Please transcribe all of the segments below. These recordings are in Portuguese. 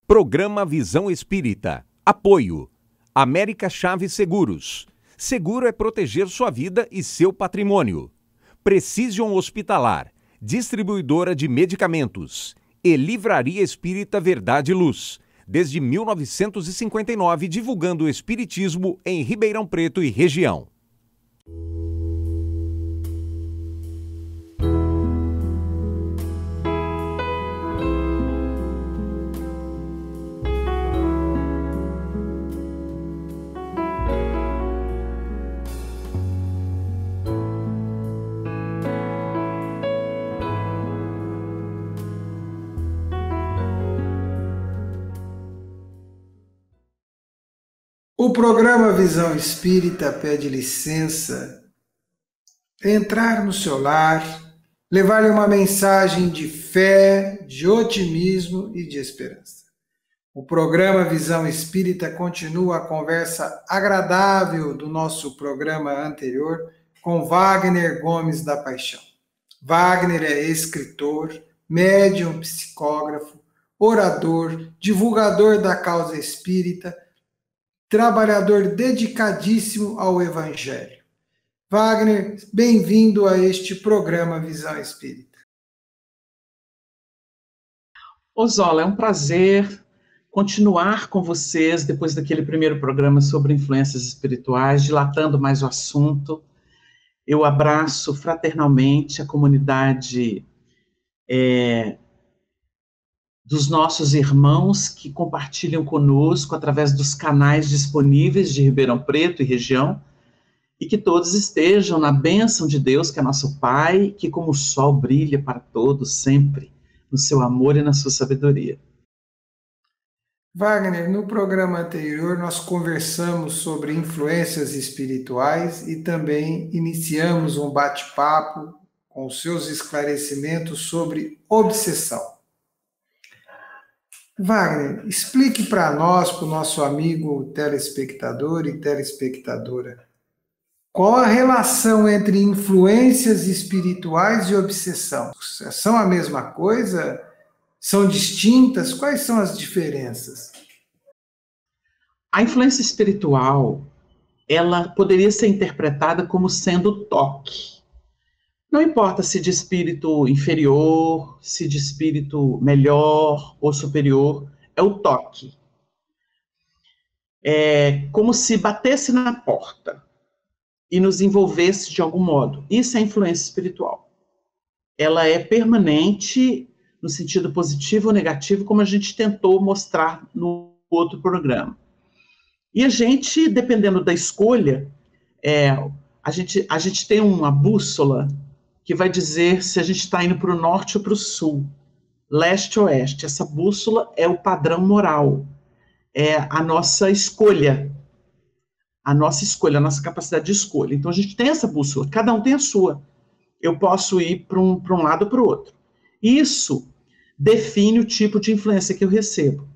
Programa Visão Espírita. Apoio. América Chaves Seguros. Seguro é proteger sua vida e seu patrimônio. Precision Hospitalar. Distribuidora de medicamentos. E Livraria Espírita Verdade e Luz. Desde 1959, divulgando o espiritismo em Ribeirão Preto e região. O programa Visão Espírita pede licença, entrar no seu lar, levar-lhe uma mensagem de fé, de otimismo e de esperança. O programa Visão Espírita continua a conversa agradável do nosso programa anterior com Wagner Gomes da Paixão. Wagner é escritor, médium psicógrafo, orador, divulgador da causa espírita, trabalhador dedicadíssimo ao Evangelho. Wagner, bem-vindo a este programa Visão Espírita. Zola, é um prazer continuar com vocês depois daquele primeiro programa sobre influências espirituais, dilatando mais o assunto. Eu abraço fraternalmente a comunidade dos nossos irmãos que compartilham conosco através dos canais disponíveis de Ribeirão Preto e região, e que todos estejam na bênção de Deus, que é nosso Pai, que como o sol brilha para todos sempre, no seu amor e na sua sabedoria. Wagner, no programa anterior nós conversamos sobre influências espirituais e também iniciamos um bate-papo com os seus esclarecimentos sobre obsessão. Wagner, explique para nós, para o nosso amigo telespectador e telespectadora, qual a relação entre influências espirituais e obsessão? São a mesma coisa? São distintas? Quais são as diferenças? A influência espiritual, ela poderia ser interpretada como sendo toque. Não importa se de espírito inferior, se de espírito melhor ou superior, é o toque. É como se batesse na porta e nos envolvesse de algum modo. Isso é influência espiritual. Ela é permanente no sentido positivo ou negativo, como a gente tentou mostrar no outro programa. E a gente, dependendo da escolha, a gente tem uma bússola que vai dizer se a gente está indo para o norte ou para o sul, leste ou oeste. Essa bússola é o padrão moral, é a nossa escolha, a nossa capacidade de escolha. Então a gente tem essa bússola, cada um tem a sua. Eu posso ir para um lado ou para o outro. Isso define o tipo de influência que eu recebo.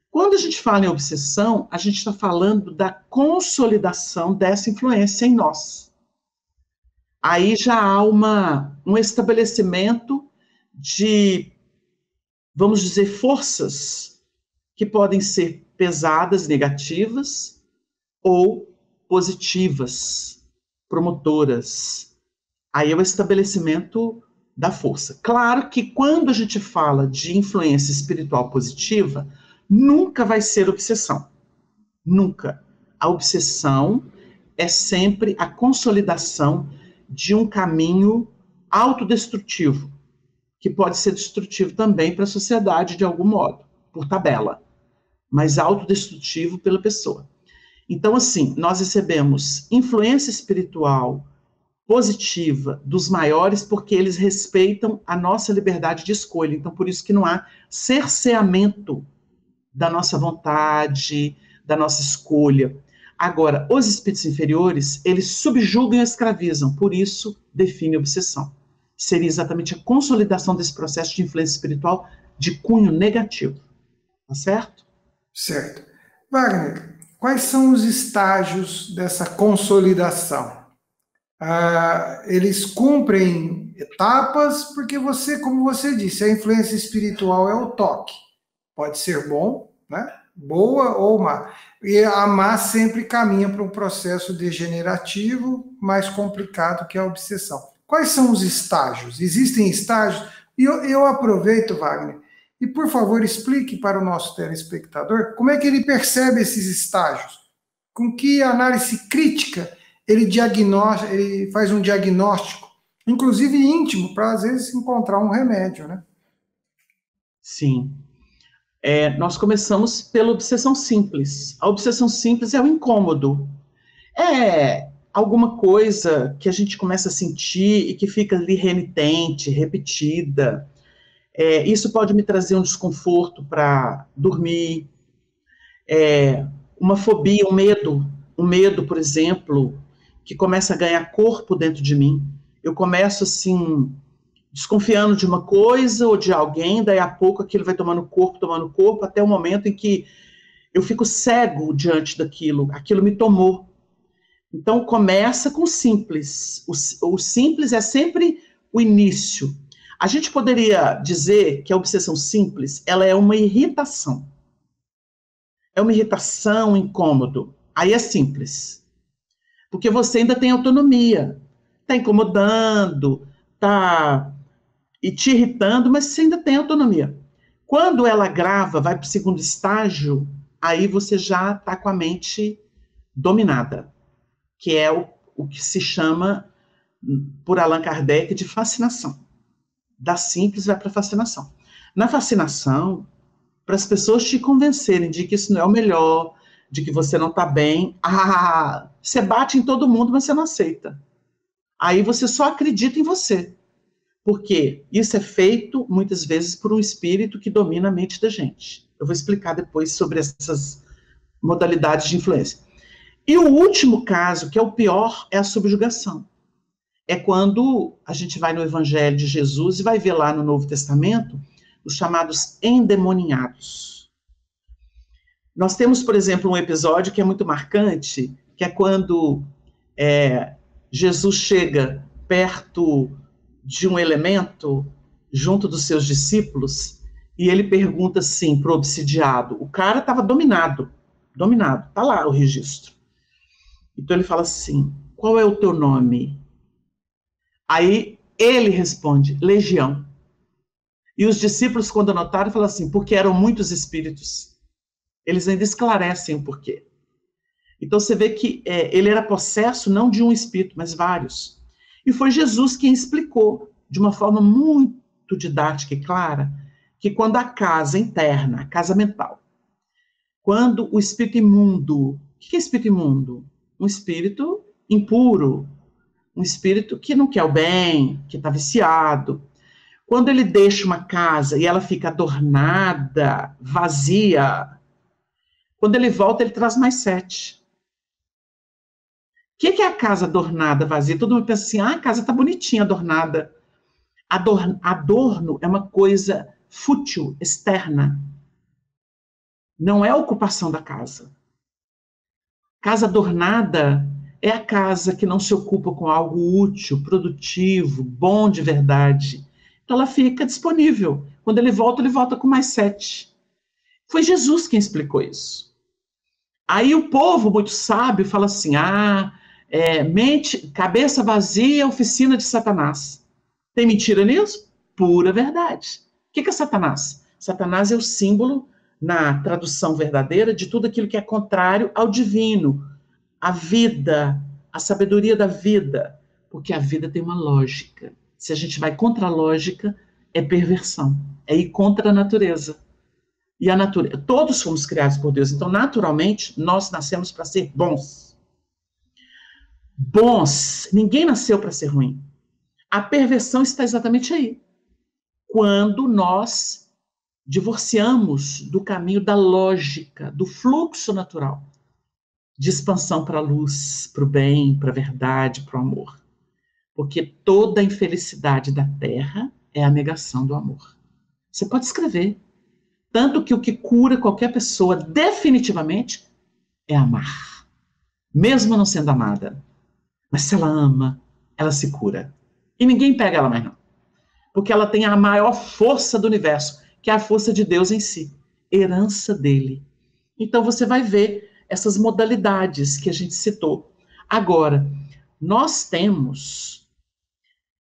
Quando a gente fala em obsessão, a gente está falando da consolidação dessa influência em nós. Aí já há um estabelecimento de, vamos dizer, forças que podem ser pesadas, negativas, ou positivas, promotoras. Aí é o estabelecimento da força. Claro que quando a gente fala de influência espiritual positiva, nunca vai ser obsessão. Nunca. A obsessão é sempre a consolidação de um caminho autodestrutivo, que pode ser destrutivo também para a sociedade de algum modo, por tabela, mas autodestrutivo pela pessoa. Então, assim, nós recebemos influência espiritual positiva dos maiores porque eles respeitam a nossa liberdade de escolha. Então, por isso que não há cerceamento da nossa vontade, da nossa escolha. Agora, os espíritos inferiores, eles subjugam e escravizam, por isso define obsessão. Seria exatamente a consolidação desse processo de influência espiritual de cunho negativo. Tá certo? Certo. Wagner, quais são os estágios dessa consolidação? Eles cumprem etapas, porque você, como você disse, a influência espiritual é o toque. Pode ser bom, né? Boa ou má. E a má sempre caminha para um processo degenerativo mais complicado que a obsessão. Quais são os estágios? Existem estágios? E eu aproveito, Wagner, e por favor explique para o nosso telespectador como é que ele percebe esses estágios. Com que análise crítica ele faz um diagnóstico, inclusive íntimo, para às vezes encontrar um remédio, né? Sim. Nós começamos pela obsessão simples. A obsessão simples é o incômodo. É alguma coisa que a gente começa a sentir e que fica ali renitente, repetida. Isso pode me trazer um desconforto para dormir. Uma fobia, um medo, por exemplo, que começa a ganhar corpo dentro de mim. Eu começo assim, desconfiando de uma coisa ou de alguém, daí a pouco aquilo vai tomando corpo, até o momento em que eu fico cego diante daquilo, aquilo me tomou. Então começa com o simples. O simples é sempre o início. A gente poderia dizer que a obsessão simples, ela é uma irritação. É uma irritação, um incômodo. Aí é simples. Porque você ainda tem autonomia. Está incomodando, está e te irritando, mas você ainda tem autonomia. Quando ela agrava, vai para o segundo estágio, aí você já está com a mente dominada, que é o que se chama, por Allan Kardec, de fascinação. Da simples vai para a fascinação. Na fascinação, para as pessoas te convencerem de que isso não é o melhor, de que você não está bem, você bate em todo mundo, mas você não aceita. Aí você só acredita em você. Porque isso é feito, muitas vezes, por um espírito que domina a mente da gente. Eu vou explicar depois sobre essas modalidades de influência. E o último caso, que é o pior, é a subjugação. É quando a gente vai no Evangelho de Jesus e vai ver lá no Novo Testamento os chamados endemoniados. Nós temos, por exemplo, um episódio que é muito marcante, que é quando Jesus chega perto de um elemento, junto dos seus discípulos, e ele pergunta assim para o obsidiado. O cara estava dominado, está lá o registro. Então ele fala assim, qual é o teu nome? Aí ele responde, Legião. E os discípulos, quando anotaram, falam assim, porque eram muitos espíritos. Eles ainda esclarecem o porquê. Então você vê que ele era possesso não de um espírito, mas vários. E foi Jesus quem explicou, de uma forma muito didática e clara, que quando a casa interna, a casa mental, quando o espírito imundo, o que é espírito imundo? Um espírito impuro, um espírito que não quer o bem, que está viciado. Quando ele deixa uma casa e ela fica adornada, vazia, quando ele volta, ele traz mais 7. O que é a casa adornada, vazia? Todo mundo pensa assim, a casa está bonitinha, adornada. Adorno é uma coisa fútil, externa. Não é a ocupação da casa. Casa adornada é a casa que não se ocupa com algo útil, produtivo, bom de verdade. Então ela fica disponível. Quando ele volta com mais 7. Foi Jesus quem explicou isso. Aí o povo, muito sábio, fala assim, mente, cabeça vazia, oficina de Satanás. Tem mentira nisso? Pura verdade. O que é Satanás? Satanás é o símbolo, na tradução verdadeira, de tudo aquilo que é contrário ao divino, a vida, a sabedoria da vida, porque a vida tem uma lógica. Se a gente vai contra a lógica, é perversão, é ir contra a natureza. E a natureza, todos fomos criados por Deus, então naturalmente nós nascemos para ser bons. Bons, ninguém nasceu para ser ruim. A perversão está exatamente aí. Quando nós divorciamos do caminho da lógica, do fluxo natural, de expansão para a luz, para o bem, para a verdade, para o amor. Porque toda a infelicidade da Terra é a negação do amor. Você pode escrever. Tanto que o que cura qualquer pessoa definitivamente é amar. Mesmo não sendo amada. Mas se ela ama, ela se cura. E ninguém pega ela mais não. Porque ela tem a maior força do universo, que é a força de Deus em si. herança dele. Então você vai ver essas modalidades que a gente citou. Agora, nós temos,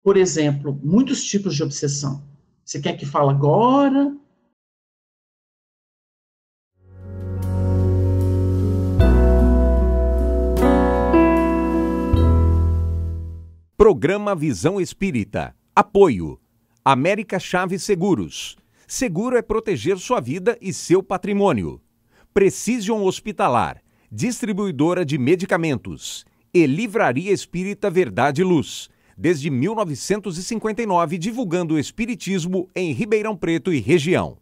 por exemplo, muitos tipos de obsessão. Você quer que fale agora? Programa Visão Espírita. Apoio. América Chaves Seguros. Seguro é proteger sua vida e seu patrimônio. Precision Hospitalar. Distribuidora de medicamentos. E Livraria Espírita Verdade e Luz. Desde 1959, divulgando o espiritismo em Ribeirão Preto e região.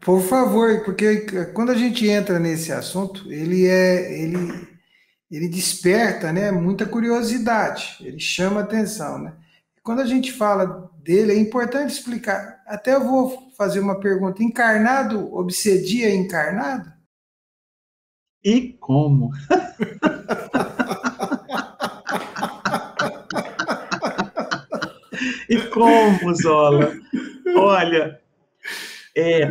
Por favor, porque quando a gente entra nesse assunto, ele desperta, né, muita curiosidade, ele chama atenção, né? Quando a gente fala dele, é importante explicar. Até eu vou fazer uma pergunta: encarnado obsedia encarnado? E como? E como, Zola? Olha,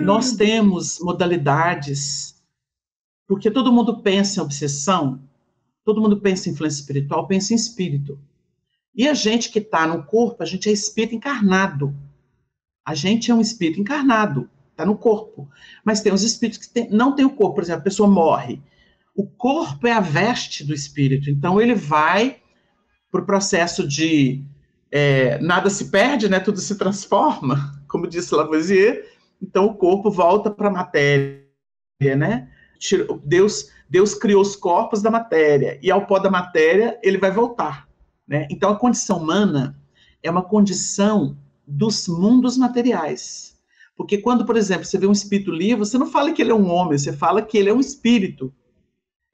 nós temos modalidades, porque todo mundo pensa em obsessão, todo mundo pensa em influência espiritual, pensa em espírito. E a gente que está no corpo, a gente é espírito encarnado. A gente é um espírito encarnado, está no corpo. Mas tem os espíritos que não têm o corpo, por exemplo, a pessoa morre. O corpo é a veste do espírito, então ele vai para o processo de nada se perde, né, tudo se transforma, como disse Lavoisier. Então o corpo volta para a matéria, né? Deus criou os corpos da matéria, e ao pó da matéria ele vai voltar, né? Então a condição humana é uma condição dos mundos materiais. Porque quando, por exemplo, você vê um espírito livre, você não fala que ele é um homem, você fala que ele é um espírito.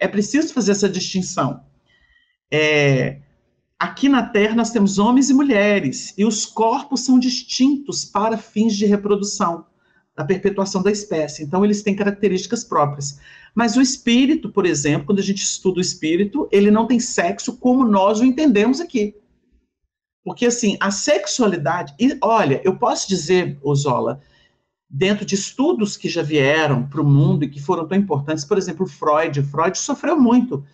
É preciso fazer essa distinção. Aqui na Terra nós temos homens e mulheres, e os corpos são distintos para fins de reprodução, da perpetuação da espécie. Então, eles têm características próprias. Mas o espírito, por exemplo, quando a gente estuda o espírito, ele não tem sexo como nós o entendemos aqui. Porque, assim, a sexualidade... E, olha, eu posso dizer, Zola, dentro de estudos que já vieram para o mundo e que foram tão importantes, por exemplo, Freud sofreu muito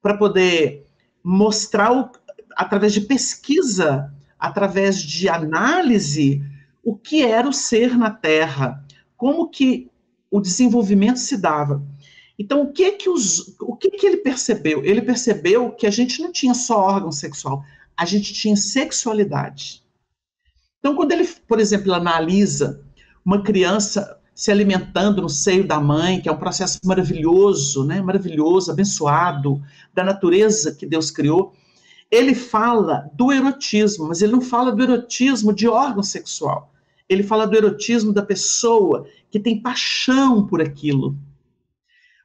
para poder mostrar, através de pesquisa, através de análise, o que era o ser na Terra, como que o desenvolvimento se dava. Então, o que ele percebeu? Ele percebeu que a gente não tinha só órgão sexual, a gente tinha sexualidade. Então, quando ele, por exemplo, analisa uma criança se alimentando no seio da mãe, que é um processo maravilhoso, né? Maravilhoso, abençoado, da natureza que Deus criou, ele fala do erotismo, mas ele não fala do erotismo de órgão sexual. Ele fala do erotismo da pessoa que tem paixão por aquilo.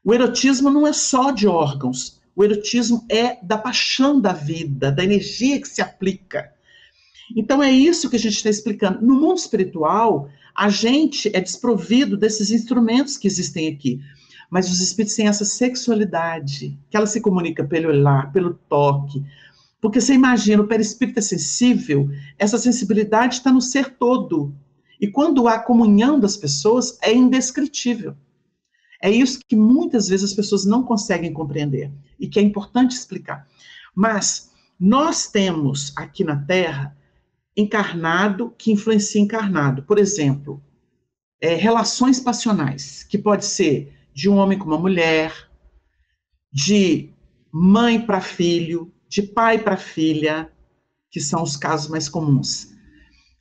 O erotismo não é só de órgãos, o erotismo é da paixão da vida, da energia que se aplica. Então é isso que a gente está explicando. No mundo espiritual, a gente é desprovido desses instrumentos que existem aqui. Mas os espíritos têm essa sexualidade, que ela se comunica pelo olhar, pelo toque. Porque você imagina, o perispírito é sensível, essa sensibilidade está no ser todo. E quando há comunhão das pessoas, é indescritível. É isso que muitas vezes as pessoas não conseguem compreender e que é importante explicar. Mas nós temos aqui na Terra encarnado que influencia encarnado. Por exemplo, relações passionais, que pode ser de um homem com uma mulher, de mãe para filho, de pai para filha, que são os casos mais comuns,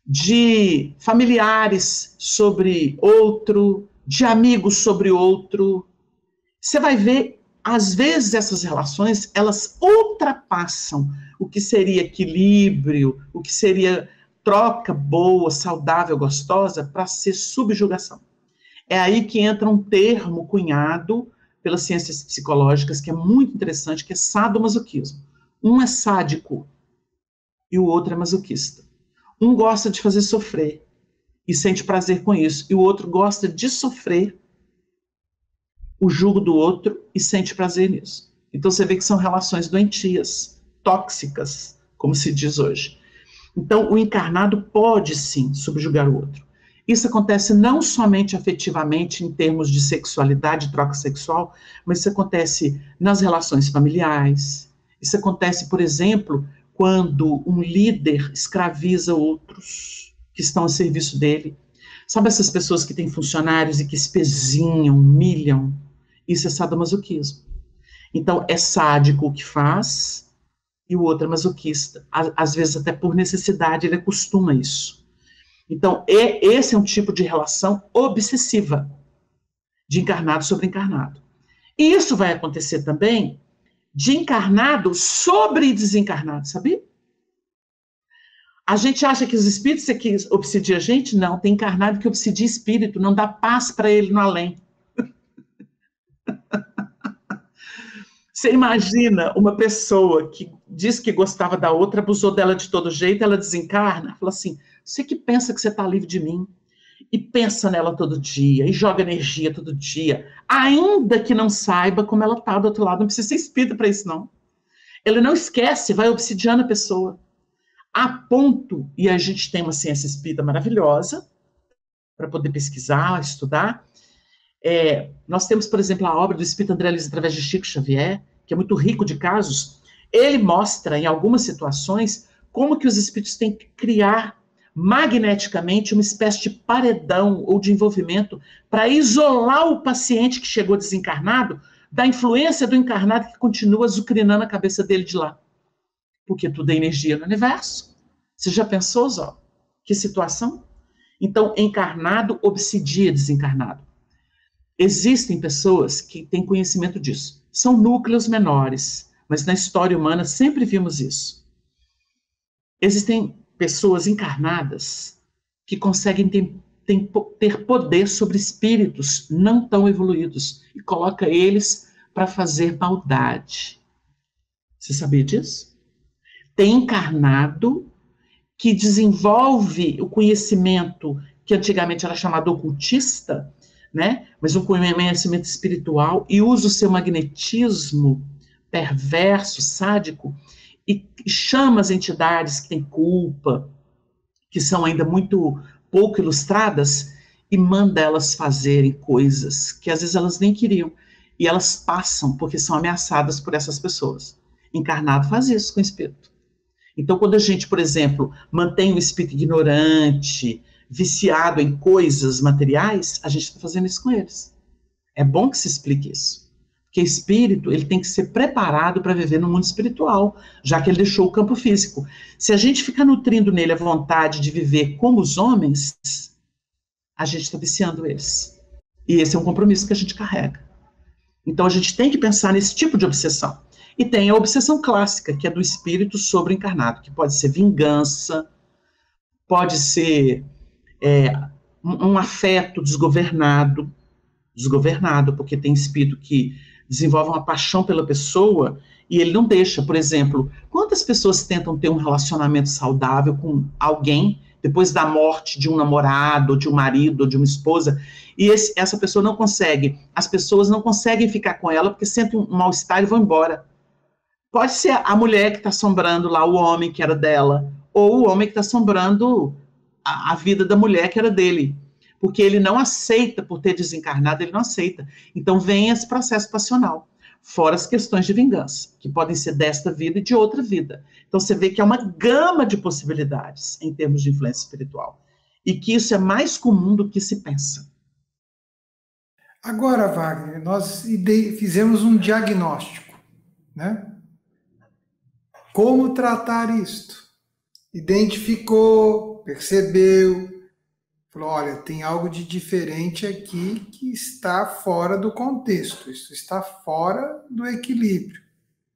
de familiares sobre outro, de amigos sobre outro. Você vai ver, às vezes essas relações, elas ultrapassam o que seria equilíbrio, o que seria troca boa, saudável, gostosa, para ser subjugação. É aí que entra um termo cunhado pelas ciências psicológicas, que é muito interessante, que é sadomasoquismo. Um é sádico e o outro é masoquista. Um gosta de fazer sofrer e sente prazer com isso, e o outro gosta de sofrer o jugo do outro e sente prazer nisso. Então você vê que são relações doentias, tóxicas, como se diz hoje. Então, o encarnado pode, sim, subjugar o outro. Isso acontece não somente afetivamente, em termos de sexualidade, troca sexual, mas isso acontece nas relações familiares. Isso acontece, por exemplo, quando um líder escraviza outros que estão a serviço dele. Sabe essas pessoas que têm funcionários e que espezinham, humilham? Isso é sadomasoquismo. Então, é sádico o que faz e o outro é masoquista. Às vezes, até por necessidade, ele acostuma isso. Então, esse é um tipo de relação obsessiva, de encarnado sobre encarnado. E isso vai acontecer também de encarnado sobre desencarnado, sabia? A gente acha que os espíritos é que obsidiam a gente? Não, tem encarnado que obsidia espírito, não dá paz para ele no além. Você imagina uma pessoa que diz que gostava da outra, abusou dela de todo jeito, ela desencarna, fala assim, você que pensa que você está livre de mim, e pensa nela todo dia, e joga energia todo dia, ainda que não saiba como ela está do outro lado, não precisa ser espírita para isso, não. Ele não esquece, vai obsidiando a pessoa. A ponto, e a gente tem uma ciência espírita maravilhosa, para poder pesquisar, estudar. Nós temos, por exemplo, a obra do Espírito André Luiz através de Chico Xavier, que é muito rico de casos. Ele mostra, em algumas situações, como que os espíritos têm que criar magneticamente uma espécie de paredão ou de envolvimento para isolar o paciente que chegou desencarnado da influência do encarnado que continua azucrinando a cabeça dele de lá. Porque tudo é energia no universo. Você já pensou, Zó? Que situação? Então, encarnado obsidia desencarnado. Existem pessoas que têm conhecimento disso. São núcleos menores, mas na história humana sempre vimos isso. Existem pessoas encarnadas que conseguem ter poder sobre espíritos não tão evoluídos e coloca eles para fazer maldade. Você sabia disso? Tem encarnado que desenvolve o conhecimento que antigamente era chamado ocultista, né? Mas um conhecimento espiritual e usa o seu magnetismo perverso, sádico, e chama as entidades que têm culpa, que são ainda muito pouco ilustradas, e manda elas fazerem coisas que às vezes elas nem queriam, e elas passam porque são ameaçadas por essas pessoas. Encarnado faz isso com o espírito. Então, quando a gente, por exemplo, mantém o espírito ignorante, viciado em coisas materiais, a gente está fazendo isso com eles. É bom que se explique isso. Porque espírito, ele tem que ser preparado para viver no mundo espiritual, já que ele deixou o campo físico. Se a gente ficar nutrindo nele a vontade de viver como os homens, a gente está viciando eles. E esse é um compromisso que a gente carrega. Então, a gente tem que pensar nesse tipo de obsessão. E tem a obsessão clássica, que é do espírito sobre o encarnado, que pode ser vingança, pode ser um afeto desgovernado, porque tem espírito que desenvolve uma paixão pela pessoa e ele não deixa. Por exemplo, quantas pessoas tentam ter um relacionamento saudável com alguém depois da morte de um namorado, ou de um marido, ou de uma esposa, e essa pessoa não consegue, as pessoas não conseguem ficar com ela porque sentem um mal-estar e vão embora. Pode ser a mulher que está assombrando lá o homem que era dela, ou o homem que está assombrando a vida da mulher que era dele, porque ele não aceita, por ter desencarnado, ele não aceita. Então vem esse processo passional, fora as questões de vingança, que podem ser desta vida e de outra vida. Então você vê que é uma gama de possibilidades em termos de influência espiritual, e que isso é mais comum do que se pensa. Agora, Wagner, nós fizemos um diagnóstico, né? Como tratar isto? Identificou, percebeu, falou, olha, tem algo de diferente aqui que está fora do contexto, isso está fora do equilíbrio,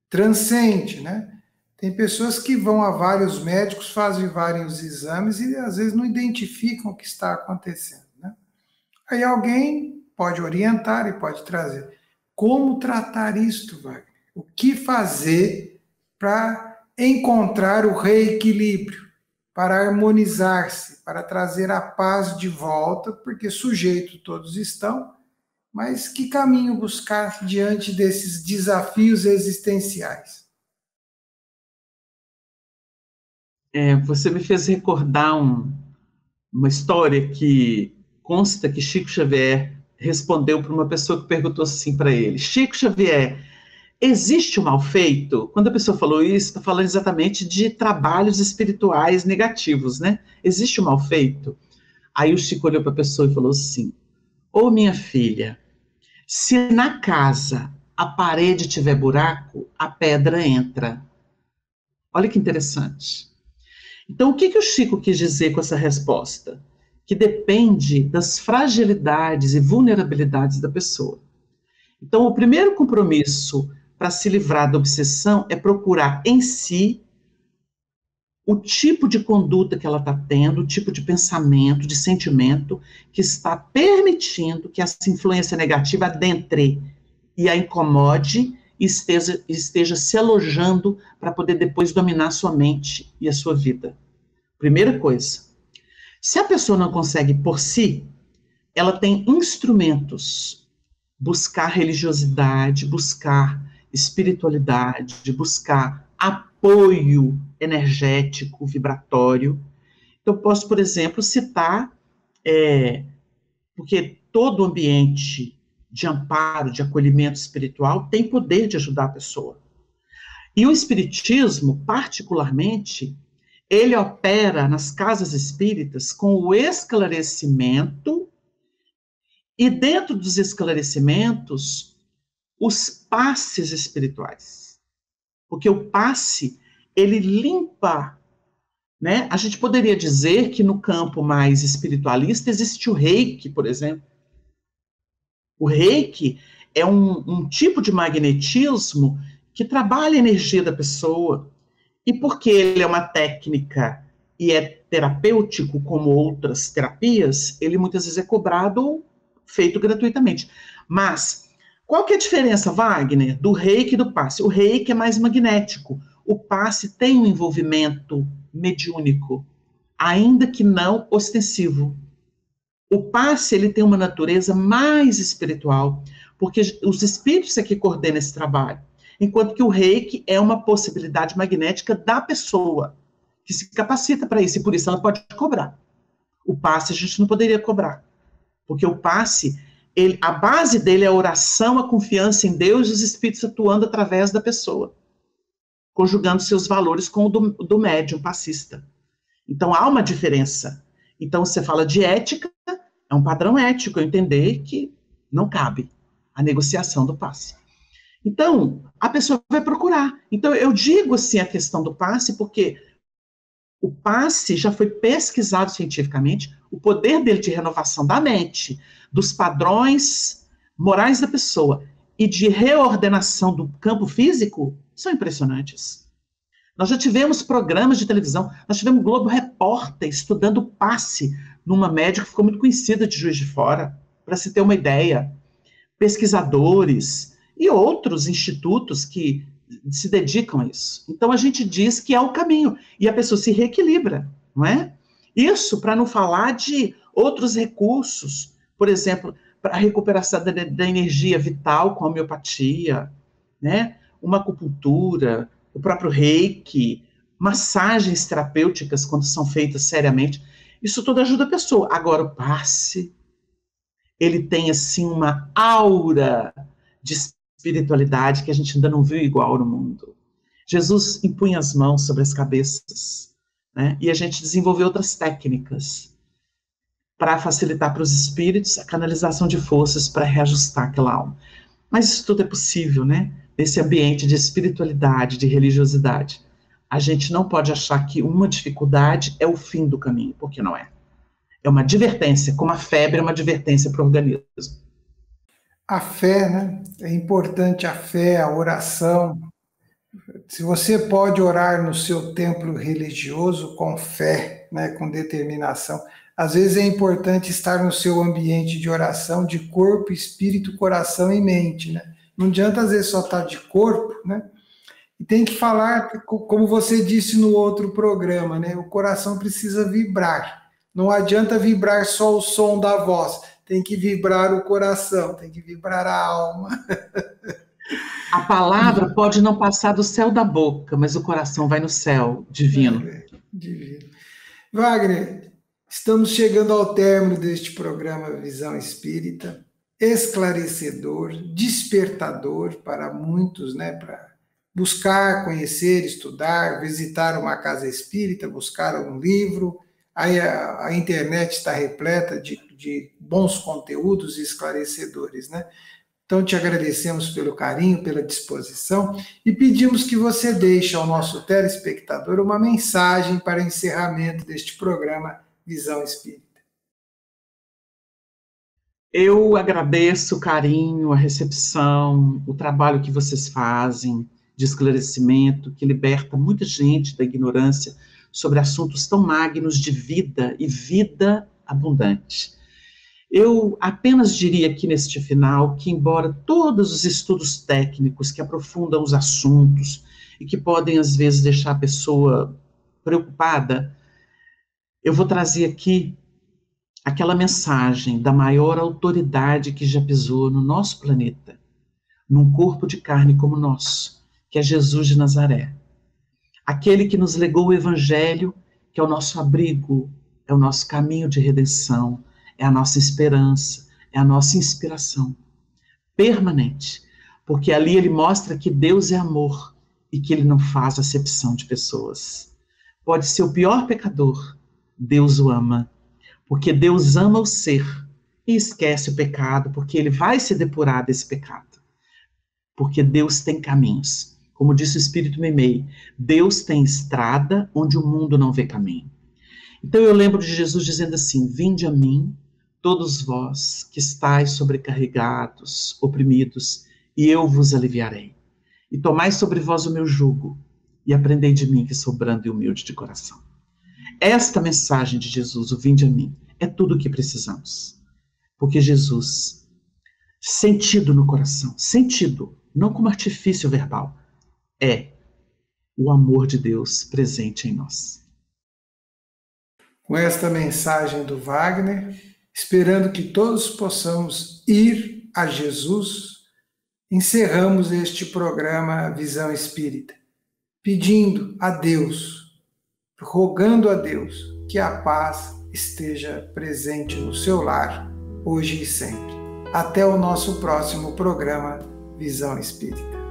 transcende, né? Tem pessoas que vão a vários médicos, fazem vários exames e às vezes não identificam o que está acontecendo, né? Aí alguém pode orientar e pode trazer. Como tratar isto, Wagner? O que fazer para encontrar o reequilíbrio, para harmonizar-se, para trazer a paz de volta, porque sujeito todos estão, mas que caminho buscar diante desses desafios existenciais? Você me fez recordar uma história que consta que Chico Xavier respondeu para uma pessoa que perguntou assim para ele: Chico Xavier, existe o mal feito? Quando a pessoa falou isso, está falando exatamente de trabalhos espirituais negativos, né? Existe o mal feito? Aí o Chico olhou para a pessoa e falou assim: ô minha filha, se na casa a parede tiver buraco, a pedra entra. Olha que interessante. Então, o que o Chico quis dizer com essa resposta? Que depende das fragilidades e vulnerabilidades da pessoa. Então, o primeiro compromisso para se livrar da obsessão é procurar em si o tipo de conduta que ela está tendo, o tipo de pensamento, de sentimento que está permitindo que essa influência negativa adentre e a incomode e esteja se alojando para poder depois dominar sua mente e a sua vida. Primeira coisa. Se a pessoa não consegue por si, ela tem instrumentos. Buscar religiosidade, buscar espiritualidade, buscar apoio energético, vibratório. Eu posso, por exemplo, citar, porque todo ambiente de amparo, de acolhimento espiritual tem poder de ajudar a pessoa. E o espiritismo, particularmente, ele opera nas casas espíritas com o esclarecimento e dentro dos esclarecimentos, os passes espirituais. Porque o passe, ele limpa, né? A gente poderia dizer que no campo mais espiritualista existe o reiki, por exemplo. O reiki é um tipo de magnetismo que trabalha a energia da pessoa. E porque ele é uma técnica e é terapêutico como outras terapias, ele muitas vezes é cobrado ou feito gratuitamente. Mas qual que é a diferença, Wagner, do reiki e do passe? O reiki é mais magnético. O passe tem um envolvimento mediúnico, ainda que não ostensivo. O passe, ele tem uma natureza mais espiritual, porque os espíritos é que coordenam esse trabalho, enquanto que o reiki é uma possibilidade magnética da pessoa, que se capacita para isso, e por isso ela pode cobrar. O passe a gente não poderia cobrar, porque o passe, a base dele é a oração, a confiança em Deus e os espíritos atuando através da pessoa, conjugando seus valores com o do médium passista. Então, há uma diferença. Então, você fala de ética, é um padrão ético, eu entender que não cabe a negociação do passe. Então, a pessoa vai procurar. Então, eu digo assim a questão do passe, porque o passe já foi pesquisado cientificamente, o poder dele de renovação da mente, dos padrões morais da pessoa e de reordenação do campo físico são impressionantes. Nós já tivemos programas de televisão, nós tivemos Globo Repórter estudando passe numa médica que ficou muito conhecida de Juiz de Fora, para se ter uma ideia. Pesquisadores e outros institutos que se dedicam a isso. Então, a gente diz que é o caminho, e a pessoa se reequilibra, não é? Isso para não falar de outros recursos, por exemplo, para a recuperação da energia vital com a homeopatia, né? Uma acupuntura, o próprio reiki, massagens terapêuticas quando são feitas seriamente, isso tudo ajuda a pessoa. Agora, o passe, ele tem, assim, uma aura de espiritualidade que a gente ainda não viu igual no mundo. Jesus impunha as mãos sobre as cabeças, né? E a gente desenvolveu outras técnicas para facilitar para os espíritos a canalização de forças para reajustar aquela alma. Mas isso tudo é possível, né? Nesse ambiente de espiritualidade, de religiosidade. A gente não pode achar que uma dificuldade é o fim do caminho, porque não é. É uma advertência, como a febre é uma advertência para o organismo. A fé, né? É importante a fé, a oração. Se você pode orar no seu templo religioso com fé, né, com determinação, às vezes é importante estar no seu ambiente de oração de corpo, espírito, coração e mente, né? Não adianta às vezes só estar de corpo, né? E tem que falar, como você disse no outro programa, né? O coração precisa vibrar. Não adianta vibrar só o som da voz, tem que vibrar o coração, tem que vibrar a alma. A palavra pode não passar do céu da boca, mas o coração vai no céu divino. Divino. Wagner, estamos chegando ao término deste programa Visão Espírita, esclarecedor, despertador para muitos, né, para buscar, conhecer, estudar, visitar uma casa espírita, buscar um livro. A internet está repleta de bons conteúdos esclarecedores, né? Então, te agradecemos pelo carinho, pela disposição e pedimos que você deixe ao nosso telespectador uma mensagem para encerramento deste programa Visão Espírita. Eu agradeço o carinho, a recepção, o trabalho que vocês fazem de esclarecimento, que liberta muita gente da ignorância sobre assuntos tão magnos de vida e vida abundante. Eu apenas diria aqui neste final que, embora todos os estudos técnicos que aprofundam os assuntos e que podem, às vezes, deixar a pessoa preocupada, eu vou trazer aqui aquela mensagem da maior autoridade que já pisou no nosso planeta, num corpo de carne como o nosso, que é Jesus de Nazaré. Aquele que nos legou o Evangelho, que é o nosso abrigo, é o nosso caminho de redenção, é a nossa esperança, é a nossa inspiração permanente, porque ali ele mostra que Deus é amor e que ele não faz acepção de pessoas. Pode ser o pior pecador, Deus o ama, porque Deus ama o ser e esquece o pecado, porque ele vai se depurar desse pecado. Porque Deus tem caminhos. Como disse o Espírito Meimei, Deus tem estrada onde o mundo não vê caminho. Então eu lembro de Jesus dizendo assim: vinde a mim, todos vós que estáis sobrecarregados, oprimidos, e eu vos aliviarei. E tomai sobre vós o meu jugo, e aprendei de mim, que sou brando e humilde de coração. Esta mensagem de Jesus, o vinde a mim, é tudo o que precisamos. Porque Jesus, sentido no coração, sentido, não como artifício verbal, é o amor de Deus presente em nós. Com esta mensagem do Wagner, esperando que todos possamos ir a Jesus, encerramos este programa Visão Espírita, pedindo a Deus, rogando a Deus que a paz esteja presente no seu lar, hoje e sempre. Até o nosso próximo programa Visão Espírita.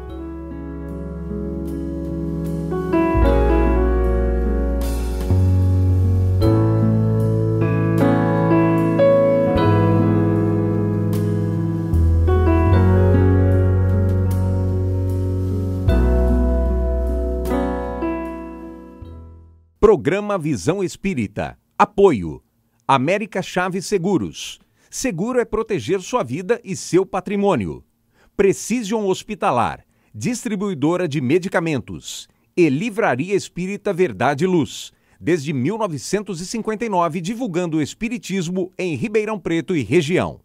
Programa Visão Espírita. Apoio. América Chaves Seguros. Seguro é proteger sua vida e seu patrimônio. Precision Hospitalar. Distribuidora de medicamentos. E Livraria Espírita Verdade e Luz. Desde 1959, divulgando o espiritismo em Ribeirão Preto e região.